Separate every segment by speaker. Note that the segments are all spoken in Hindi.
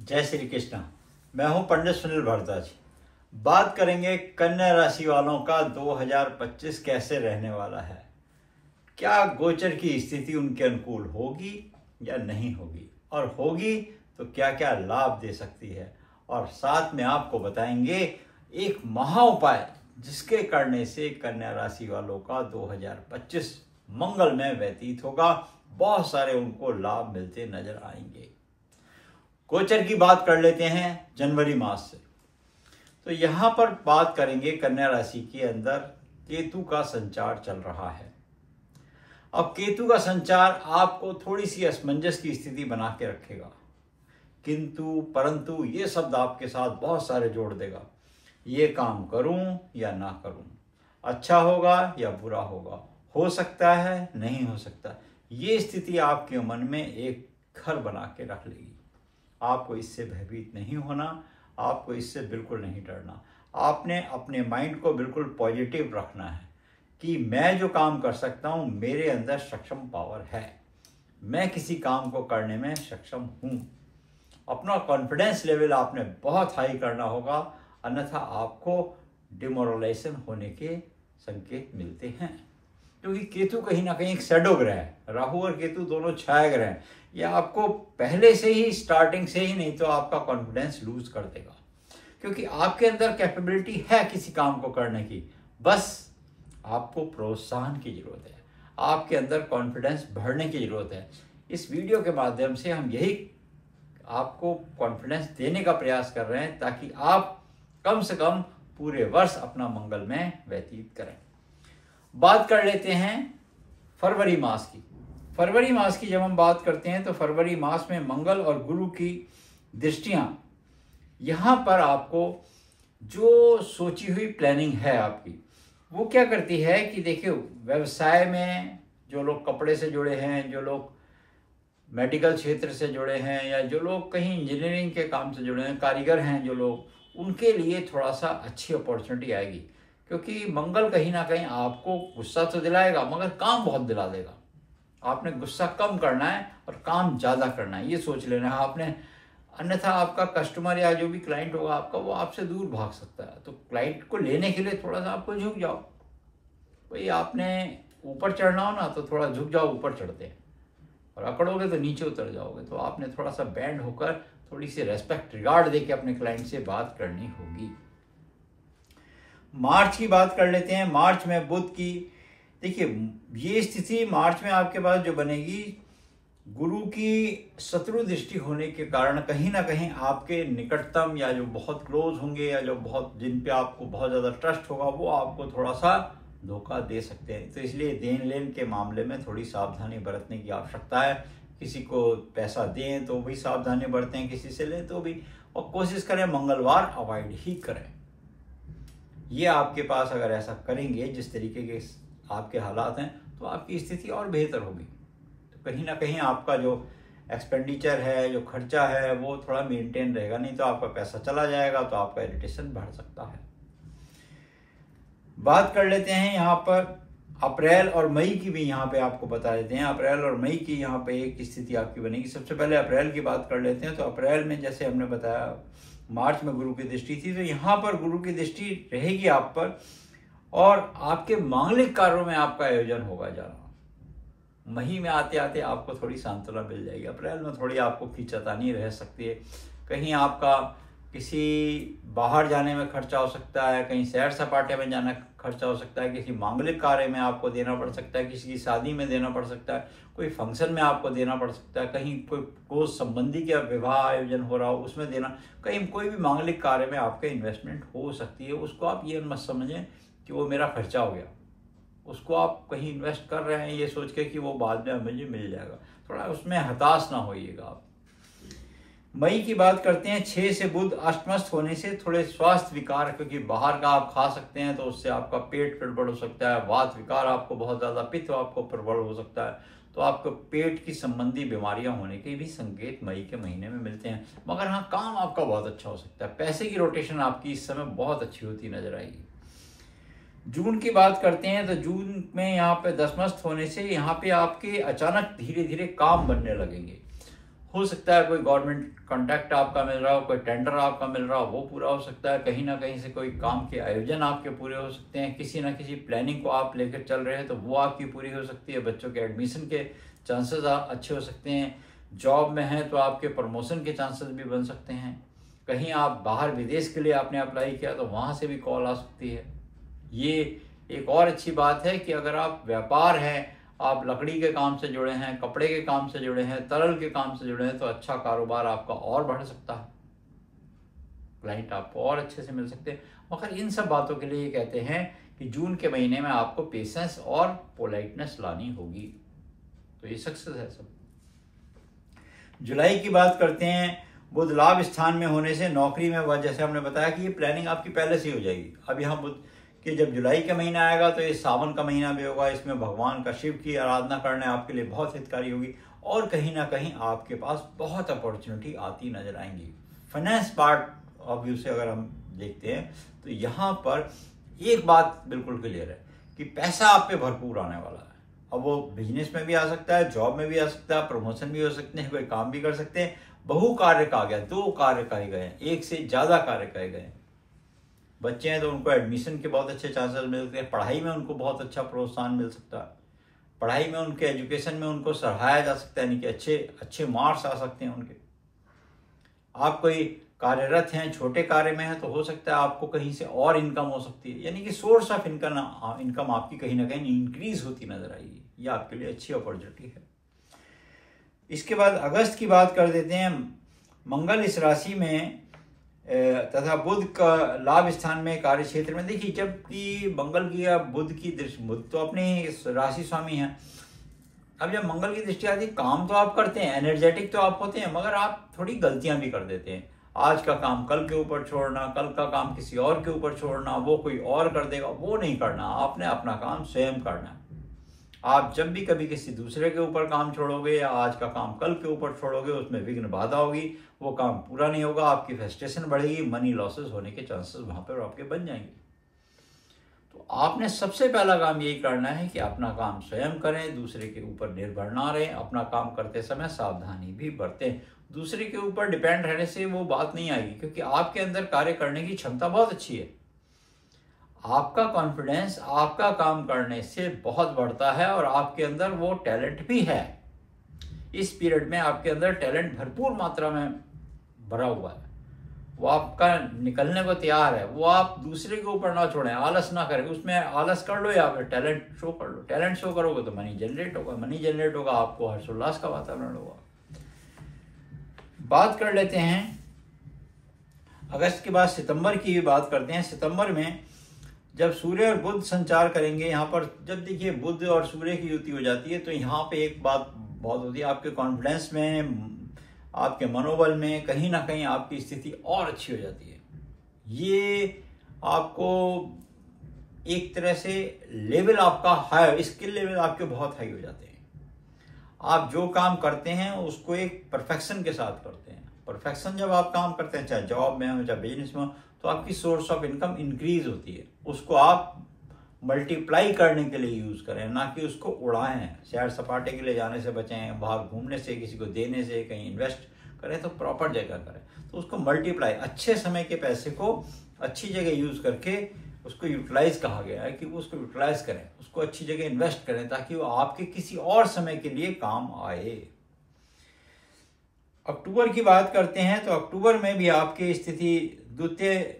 Speaker 1: जय श्री कृष्ण। मैं हूं पंडित सुनील भारद्वाज। बात करेंगे कन्या राशि वालों का 2025 कैसे रहने वाला है। क्या गोचर की स्थिति उनके अनुकूल होगी या नहीं होगी, और होगी तो क्या क्या लाभ दे सकती है। और साथ में आपको बताएंगे एक महा उपाय जिसके करने से कन्या राशि वालों का 2025 मंगलमय व्यतीत होगा। बहुत सारे उनको लाभ मिलते नजर आएंगे। गोचर की बात कर लेते हैं जनवरी मास से। तो यहां पर बात करेंगे कन्या राशि के अंदर केतु का संचार चल रहा है। अब केतु का संचार आपको थोड़ी सी असमंजस की स्थिति बना के रखेगा, किंतु परंतु ये शब्द आपके साथ बहुत सारे जोड़ देगा। ये काम करूं या ना करूं, अच्छा होगा या बुरा होगा, हो सकता है नहीं हो सकता, ये स्थिति आपके मन में एक घर बना के रख लेगी। आपको इससे भयभीत नहीं होना, आपको इससे बिल्कुल नहीं डरना। आपने अपने माइंड को बिल्कुल पॉजिटिव रखना है कि मैं जो काम कर सकता हूं, मेरे अंदर सक्षम पावर है, मैं किसी काम को करने में सक्षम हूं। अपना कॉन्फिडेंस लेवल आपने बहुत हाई करना होगा, अन्यथा आपको डिमोरलाइजेशन होने के संकेत मिलते हैं। क्योंकि केतु कहीं ना कहीं एक शैडो ग्रह है। राहु और केतु दोनों छाया ग्रह हैं। यह आपको पहले से ही, स्टार्टिंग से ही नहीं तो आपका कॉन्फिडेंस लूज कर देगा, क्योंकि आपके अंदर कैपेबिलिटी है किसी काम को करने की, बस आपको प्रोत्साहन की जरूरत है, आपके अंदर कॉन्फिडेंस बढ़ने की जरूरत है। इस वीडियो के माध्यम से हम यही आपको कॉन्फिडेंस देने का प्रयास कर रहे हैं, ताकि आप कम से कम पूरे वर्ष अपना मंगलमय व्यतीत करें। बात कर लेते हैं फरवरी मास की। फरवरी मास की जब हम बात करते हैं तो फरवरी मास में मंगल और गुरु की दृष्टियां, यहां पर आपको जो सोची हुई प्लानिंग है आपकी, वो क्या करती है कि देखिए, व्यवसाय में जो लोग कपड़े से जुड़े हैं, जो लोग मेडिकल क्षेत्र से जुड़े हैं, या जो लोग कहीं इंजीनियरिंग के काम से जुड़े हैं, कारीगर हैं जो लोग, उनके लिए थोड़ा सा अच्छी अपॉर्चुनिटी आएगी। क्योंकि मंगल कहीं ना कहीं आपको गुस्सा तो दिलाएगा, मगर काम बहुत दिला देगा। आपने गुस्सा कम करना है और काम ज़्यादा करना है, ये सोच लेना है आपने। अन्यथा आपका कस्टमर या जो भी क्लाइंट होगा आपका, वो आपसे दूर भाग सकता है। तो क्लाइंट को लेने के लिए थोड़ा सा आपको झुक जाओ। भाई आपने ऊपर चढ़ना हो ना, तो थोड़ा झुक जाओ, ऊपर चढ़ते हैं, और अकड़ोगे तो नीचे उतर जाओगे। तो आपने थोड़ा सा बैंड होकर थोड़ी सी रेस्पेक्ट, रिगार्ड देके अपने क्लाइंट से बात करनी होगी। मार्च की बात कर लेते हैं। मार्च में बुध की, देखिए ये स्थिति मार्च में आपके पास जो बनेगी, गुरु की शत्रु दृष्टि होने के कारण कहीं ना कहीं आपके निकटतम या जो बहुत क्लोज होंगे, या जो बहुत, जिन पे आपको बहुत ज़्यादा ट्रस्ट होगा, वो आपको थोड़ा सा धोखा दे सकते हैं। तो इसलिए देन लेन के मामले में थोड़ी सावधानी बरतने की आवश्यकता है। किसी को पैसा दें तो भी सावधानी बरतें, किसी से लें तो भी, और कोशिश करें मंगलवार अवॉइड ही करें। ये आपके पास अगर ऐसा करेंगे, जिस तरीके के आपके हालात हैं, तो आपकी स्थिति और बेहतर होगी। तो कहीं ना कहीं आपका जो एक्सपेंडिचर है, जो खर्चा है, वो थोड़ा मेंटेन रहेगा। नहीं तो आपका पैसा चला जाएगा, तो आपका इरिटेशन बढ़ सकता है। बात कर लेते हैं यहाँ पर अप्रैल और मई की भी, यहाँ पे आपको बता देते हैं अप्रैल और मई की यहाँ पे एक स्थिति आपकी बनेगी। सबसे पहले अप्रैल की बात कर लेते हैं। तो अप्रैल में जैसे हमने बताया, मार्च में गुरु की दृष्टि थी, तो यहाँ पर गुरु की दृष्टि रहेगी आप पर, और आपके मांगलिक कार्यों में आपका आयोजन होगा ज़्यादा। मई में आते आते आपको थोड़ी सांत्वना मिल जाएगी। अप्रैल में थोड़ी आपको खींचतानी रह सकती है। कहीं आपका किसी बाहर जाने में खर्चा हो सकता है, कहीं सैर सपाटे में जाना खर्चा हो सकता है, किसी मांगलिक कार्य में आपको देना पड़ सकता है, किसी की शादी में देना पड़ सकता है, कोई फंक्शन में आपको देना पड़ सकता है, कहीं कोई क्लोज संबंधी का विवाह आयोजन हो रहा हो उसमें देना, कहीं कोई भी मांगलिक कार्य में आपके इन्वेस्टमेंट हो सकती है। उसको आप ये मत समझें कि वो मेरा खर्चा हो गया, उसको आप कहीं इन्वेस्ट कर रहे हैं ये सोच के कि वो बाद में मुझे मिल जाएगा। थोड़ा उसमें हताश ना होइएगा आप। मई की बात करते हैं। 6 से बुध अष्टमस्थ होने से थोड़े स्वास्थ्य विकार, क्योंकि बाहर का आप खा सकते हैं तो उससे आपका पेट गड़बड़ हो सकता है, वात विकार आपको बहुत ज़्यादा, पित्त आपको प्रबल हो सकता है, तो आपको पेट की संबंधी बीमारियां होने के भी संकेत मई के महीने में मिलते हैं। मगर हाँ, काम आपका बहुत अच्छा हो सकता है। पैसे की रोटेशन आपकी इस समय बहुत अच्छी होती नजर आएगी। जून की बात करते हैं तो जून में यहाँ पे दशमस्थ होने से यहाँ पे आपके अचानक धीरे धीरे काम बनने लगेंगे। हो सकता है कोई गवर्नमेंट कॉन्ट्रैक्ट आपका मिल रहा हो, कोई टेंडर आपका मिल रहा हो, वो पूरा हो सकता है। कहीं ना कहीं से कोई काम के आयोजन आपके पूरे हो सकते हैं। किसी ना किसी प्लानिंग को आप लेकर चल रहे हैं तो वो आपकी पूरी हो सकती है। बच्चों के एडमिशन के चांसेस अच्छे हो सकते हैं। जॉब में हैं तो आपके प्रमोशन के चांसेस भी बन सकते हैं। कहीं आप बाहर विदेश के लिए आपने अप्लाई किया तो वहाँ से भी कॉल आ सकती है। ये एक और अच्छी बात है कि अगर आप व्यापार हैं, आप लकड़ी के काम से जुड़े हैं, कपड़े के काम से जुड़े हैं, तरल के काम से जुड़े हैं, तो अच्छा कारोबार आपका और बढ़ सकता है। क्लाइंट आपको और अच्छे से मिल सकते हैं। मगर इन सब बातों के लिए ये कहते हैं कि जून के महीने में आपको पेशेंस और पोलाइटनेस लानी होगी, तो ये सक्सेस है सब। जुलाई की बात करते हैं। बुध लाभ स्थान में होने से नौकरी में वह, जैसे हमने बताया कि ये प्लानिंग आपकी पहले से ही हो जाएगी। अब यहाँ बुध कि जब जुलाई का महीना आएगा तो ये सावन का महीना भी होगा। इसमें भगवान का, शिव की आराधना करना आपके लिए बहुत हितकारी होगी और कहीं ना कहीं आपके पास बहुत अपॉर्चुनिटी आती नजर आएंगी। फाइनेंस पार्ट ऑफ व्यू से अगर हम देखते हैं तो यहाँ पर एक बात बिल्कुल क्लियर है कि पैसा आप पे भरपूर आने वाला है। अब वो बिजनेस में भी आ सकता है, जॉब में भी आ सकता है, प्रमोशन भी हो सकते हैं, कोई काम भी कर सकते हैं। बहु कार्य का आ गया, 2 कार्य कहे गए, एक से ज्यादा कार्य कहे गए। बच्चे हैं तो उनको एडमिशन के बहुत अच्छे चांसेस मिलते हैं। पढ़ाई में उनको बहुत अच्छा प्रोत्साहन मिल सकता है। पढ़ाई में उनके एजुकेशन में उनको सराहाया जा सकता है, यानी कि अच्छे अच्छे मार्क्स आ सकते हैं उनके। आप कोई कार्यरत हैं, छोटे कार्य में हैं, तो हो सकता है आपको कहीं से और इनकम हो सकती है, यानी कि सोर्स ऑफ इनकम आपकी कहीं ना कहीं इंक्रीज होती नजर आएगी। ये आपके लिए अच्छी अपॉर्चुनिटी है। इसके बाद अगस्त की बात कर देते हैं। मंगल इस राशि में तथा बुध का लाभ स्थान में कार्य क्षेत्र में। देखिए, जबकि मंगल की या बुध की दृष्टि, बुध तो अपने राशि स्वामी हैं। अब जब मंगल की दृष्टि आती है, काम तो आप करते हैं, एनर्जेटिक तो आप होते हैं, मगर आप थोड़ी गलतियां भी कर देते हैं। आज का काम कल के ऊपर छोड़ना, कल का काम किसी और के ऊपर छोड़ना, वो कोई और कर देगा, वो नहीं करना। आपने अपना काम स्वयं करना है। आप जब भी कभी किसी दूसरे के ऊपर काम छोड़ोगे या आज का काम कल के ऊपर छोड़ोगे, उसमें विघ्न बाधा होगी, वो काम पूरा नहीं होगा, आपकी फ्रस्ट्रेशन बढ़ेगी, मनी लॉसेस होने के चांसेस वहां पर आपके बन जाएंगे। तो आपने सबसे पहला काम यही करना है कि अपना काम स्वयं करें, दूसरे के ऊपर निर्भर ना रहें। अपना काम करते समय सावधानी भी बरतें। दूसरे के ऊपर डिपेंड रहने से वो बात नहीं आएगी, क्योंकि आपके अंदर कार्य करने की क्षमता बहुत अच्छी है। आपका कॉन्फिडेंस आपका काम करने से बहुत बढ़ता है और आपके अंदर वो टैलेंट भी है। इस पीरियड में आपके अंदर टैलेंट भरपूर मात्रा में भरा हुआ है, वो आपका निकलने को तैयार है। वो आप दूसरे के ऊपर ना छोड़ें, आलस ना करें। उसमें आलस कर लो या फिर टैलेंट शो कर लो। टैलेंट शो करोगे तो मनी जनरेट होगा, मनी जनरेट होगा, आपको हर्षोल्लास का वातावरण होगा। बात कर लेते हैं अगस्त के बाद सितंबर की भी बात करते हैं। सितंबर में जब सूर्य और बुध संचार करेंगे, यहाँ पर जब देखिए बुध और सूर्य की युति हो जाती है तो यहाँ पे एक बात बहुत होती है, आपके कॉन्फिडेंस में, आपके मनोबल में कहीं ना कहीं आपकी स्थिति और अच्छी हो जाती है। ये आपको एक तरह से लेवल आपका हाई, स्किल लेवल आपके बहुत हाई हो जाते हैं। आप जो काम करते हैं उसको एक परफेक्शन के साथ करते हैं। परफेक्शन जब आप काम करते हैं, चाहे जॉब में हो चाहे बिजनेस में हो, तो आपकी सोर्स ऑफ इनकम इंक्रीज होती है। उसको आप मल्टीप्लाई करने के लिए यूज करें, ना कि उसको उड़ाएं। सैर सपाटे के लिए जाने से बचें, बाहर घूमने से, किसी को देने से, कहीं इन्वेस्ट करें तो प्रॉपर जगह करें। तो उसको मल्टीप्लाई, अच्छे समय के पैसे को अच्छी जगह यूज करके, उसको यूटिलाइज कहा गया है कि उसको यूटिलाइज करें, उसको अच्छी जगह इन्वेस्ट करें ताकि वो आपके किसी और समय के लिए काम आए। अक्टूबर की बात करते हैं तो अक्टूबर में भी आपकी स्थिति द्वितीय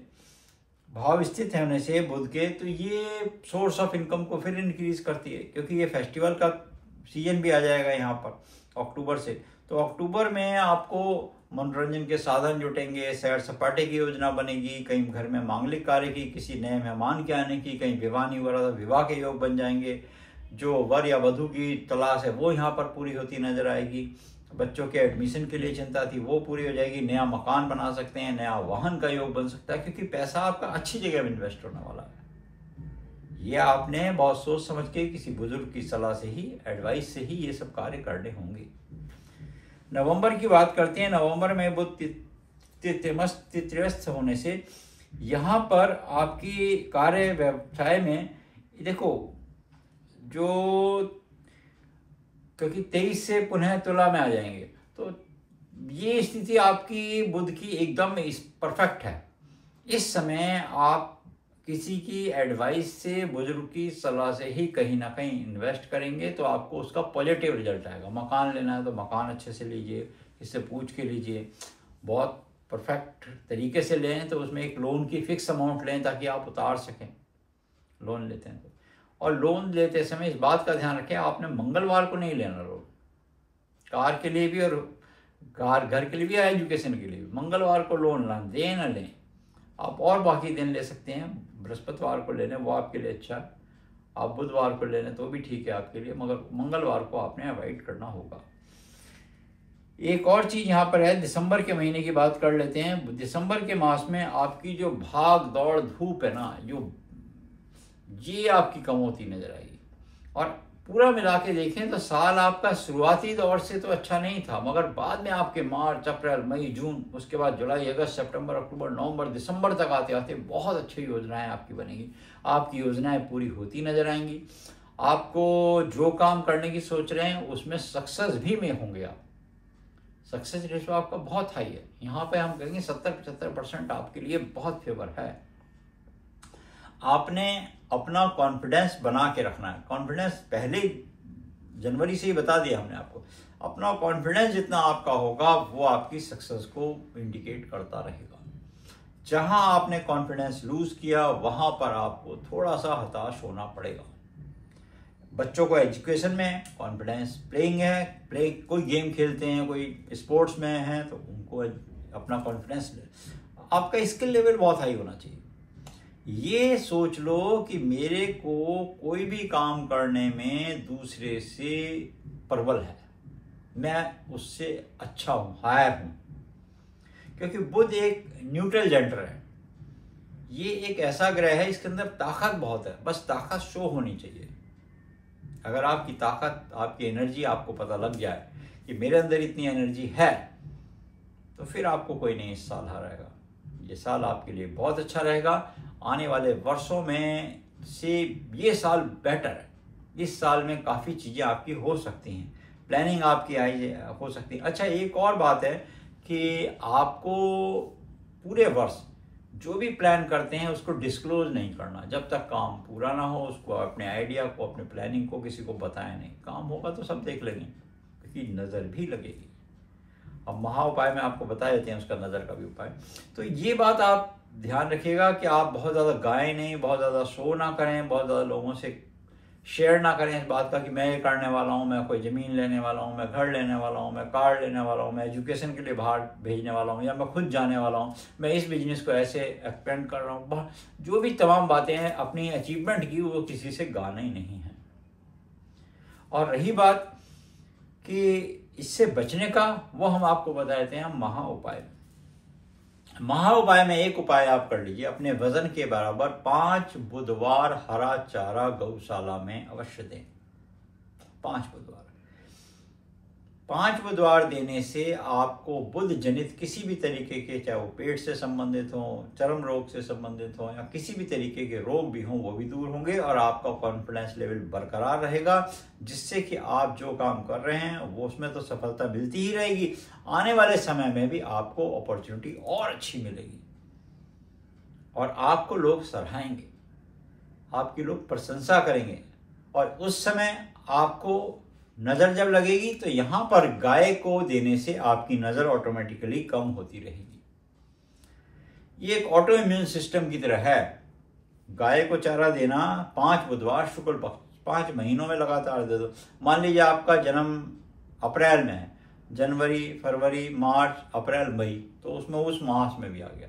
Speaker 1: भाव स्थित होने से बुध के, तो ये सोर्स ऑफ इनकम को फिर इंक्रीज करती है, क्योंकि ये फेस्टिवल का सीजन भी आ जाएगा यहाँ पर अक्टूबर से। तो अक्टूबर में आपको मनोरंजन के साधन जुटेंगे, सैर सपाटे की योजना बनेगी, कहीं घर में मांगलिक कार्य की, किसी नए मेहमान के आने की, कहीं विवाह नहीं हो रहा था, विवाह के योग बन जाएंगे। जो वर या वधू की तलाश है वो यहाँ पर पूरी होती नजर आएगी। बच्चों के एडमिशन के लिए चिंता थी वो पूरी हो जाएगी। नया मकान बना सकते हैं, नया वाहन का योग बन सकता है, क्योंकि पैसा आपका अच्छी जगह में इन्वेस्ट होने वाला है। ये आपने बहुत सोच समझ के किसी बुजुर्ग की सलाह से ही, एडवाइस से ही ये सब कार्य करने होंगे। नवंबर की बात करते हैं। नवंबर में बुध तृतीयस्थ होने से यहाँ पर आपकी कार्य व्यवसाय में देखो, जो क्योंकि 23 से पुनः तुला में आ जाएंगे, तो ये स्थिति आपकी बुध की एकदम परफेक्ट है। इस समय आप किसी की एडवाइस से, बुजुर्ग की सलाह से ही कहीं ना कहीं इन्वेस्ट करेंगे तो आपको उसका पॉजिटिव रिजल्ट आएगा। मकान लेना है तो मकान अच्छे से लीजिए, इससे पूछ के लीजिए, बहुत परफेक्ट तरीके से लें तो उसमें एक लोन की फिक्स अमाउंट लें ताकि आप उतार सकें लोन लेते हैं तो। और लोन लेते समय इस बात का ध्यान रखें, आपने मंगलवार को नहीं लेना लोन, कार के लिए भी और घर के लिए भी या एजुकेशन के लिए भी। मंगलवार को लोन दें ना लें, आप और बाकी दिन ले सकते हैं। बृहस्पतिवार को ले लें, वो आपके लिए अच्छा है। आप बुधवार को ले लें तो भी ठीक है आपके लिए, मगर मंगलवार को आपने अवॉइड करना होगा। एक और चीज़ यहाँ पर है, दिसंबर के महीने की बात कर लेते हैं। दिसंबर के मास में आपकी जो भाग दौड़ धूप है ना, ये आपकी कम होती नजर आएगी। और पूरा मिला के देखें तो साल आपका शुरुआती दौर से तो अच्छा नहीं था, मगर बाद में आपके मार्च, अप्रैल, मई, जून, उसके बाद जुलाई, अगस्त, सितंबर, अक्टूबर, नवंबर, दिसंबर तक आते आते बहुत अच्छी योजनाएं आपकी बनेगी। आपकी योजनाएं पूरी होती नजर आएंगी। आपको जो काम करने की सोच रहे हैं उसमें सक्सेस भी में होंगे आप। सक्सेस रेशो आपका बहुत हाई है। यहाँ पे हम कहेंगे 70-75% आपके लिए बहुत फेवर है। आपने अपना कॉन्फिडेंस बना के रखना है। कॉन्फिडेंस पहले जनवरी से ही बता दिया हमने आपको। अपना कॉन्फिडेंस जितना आपका होगा वो आपकी सक्सेस को इंडिकेट करता रहेगा। जहां आपने कॉन्फिडेंस लूज किया वहां पर आपको थोड़ा सा हताश होना पड़ेगा। बच्चों को एजुकेशन में कॉन्फिडेंस, प्लेइंग है, कोई गेम खेलते हैं, कोई स्पोर्ट्स में है तो उनको अपना कॉन्फिडेंस, आपका स्किल लेवल बहुत हाई होना चाहिए। ये सोच लो कि मेरे को कोई भी काम करने में दूसरे से प्रबल है, मैं उससे अच्छा हूं, हायर हूं। क्योंकि बुध एक न्यूट्रल जेंडर है, ये एक ऐसा ग्रह है इसके अंदर ताकत बहुत है, बस ताकत शो होनी चाहिए। अगर आपकी ताकत, आपकी एनर्जी आपको पता लग जाए कि मेरे अंदर इतनी एनर्जी है, तो फिर आपको कोई नहीं इस साल हराएगा। ये साल आपके लिए बहुत अच्छा रहेगा। आने वाले वर्षों में से ये साल बेटर है। इस साल में काफ़ी चीज़ें आपकी हो सकती हैं, प्लानिंग आपकी हो सकती है। अच्छा, एक और बात है कि आपको पूरे वर्ष जो भी प्लान करते हैं उसको डिस्क्लोज नहीं करना जब तक काम पूरा ना हो। उसको, अपने आइडिया को, अपने प्लानिंग को किसी को बताया नहीं। काम होगा तो सब देख लेंगे, क्योंकि नज़र भी लगेगी। अब महा उपाय में आपको बता देते हैं उसका नज़र का भी उपाय। तो ये बात आप ध्यान रखिएगा कि आप बहुत ज़्यादा गाएं नहीं, बहुत ज़्यादा शो ना करें, बहुत ज़्यादा लोगों से शेयर ना करें इस बात का कि मैं ये करने वाला हूँ, मैं कोई ज़मीन लेने वाला हूँ, मैं घर लेने वाला हूँ, मैं कार लेने वाला हूँ, मैं एजुकेशन के लिए बाहर भेजने वाला हूँ, या मैं खुद जाने वाला हूँ, मैं इस बिजनेस को ऐसे एक्सपेंड कर रहा हूँ। जो भी तमाम बातें हैं अपनी अचीवमेंट की, वो किसी से गाना ही नहीं है। और रही बात कि इससे बचने का, वो हम आपको बता देते हैं महा उपाय। महा उपाय में एक उपाय आप कर लीजिए, अपने वजन के बराबर 5 बुधवार हरा चारा गौशाला में अवश्य दें। 5 बुधवार देने से आपको बुध जनित किसी भी तरीके के, चाहे वो पेट से संबंधित हो, चर्म रोग से संबंधित हो, या किसी भी तरीके के रोग भी हों, वो भी दूर होंगे और आपका कॉन्फिडेंस लेवल बरकरार रहेगा, जिससे कि आप जो काम कर रहे हैं वो उसमें तो सफलता मिलती ही रहेगी। आने वाले समय में भी आपको अपॉर्चुनिटी और अच्छी मिलेगी और आपको लोग सराहेंगे, आपकी लोग प्रशंसा करेंगे। और उस समय आपको नज़र जब लगेगी तो यहाँ पर गाय को देने से आपकी नज़र ऑटोमेटिकली कम होती रहेगी। ये एक ऑटो इम्यून सिस्टम की तरह है। गाय को चारा देना 5 बुधवार शुक्ल पक्ष, 5 महीनों में लगातार दे दो। मान लीजिए आपका जन्म अप्रैल में है, जनवरी, फरवरी, मार्च, अप्रैल, मई, तो उसमें उस मास में भी आ गया,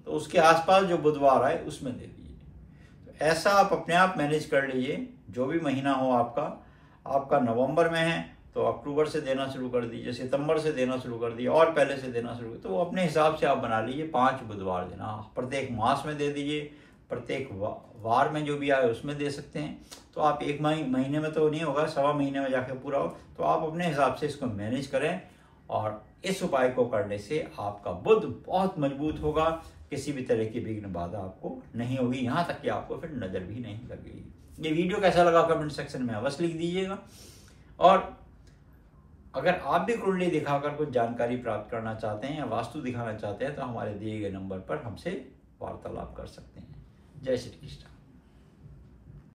Speaker 1: तो उसके आसपास जो बुधवार आए उसमें दे दीजिए। तो ऐसा आप अपने आप मैनेज कर लीजिए। जो भी महीना हो आपका नवंबर में है तो अक्टूबर से देना शुरू कर दीजिए, सितंबर से देना शुरू कर दीजिए, और पहले से देना शुरू, तो अपने हिसाब से आप बना लीजिए। 5 बुधवार देना, प्रत्येक मास में दे दीजिए, प्रत्येक वार में जो भी आए उसमें दे सकते हैं। तो आप एक महीने में तो नहीं होगा, 1.25 महीने में जाके पूरा हो, तो आप अपने हिसाब से इसको मैनेज करें। और इस उपाय को करने से आपका बुध बहुत मजबूत होगा, किसी भी तरह की विघ्न बाधा आपको नहीं होगी, यहाँ तक कि आपको फिर नज़र भी नहीं लगेगी। ये वीडियो कैसा लगा कमेंट सेक्शन में अवश्य लिख दीजिएगा। और अगर आप भी कुंडली दिखाकर कुछ जानकारी प्राप्त करना चाहते हैं या वास्तु दिखाना चाहते हैं तो हमारे दिए गए नंबर पर हमसे वार्तालाप कर सकते हैं। जय श्री कृष्ण।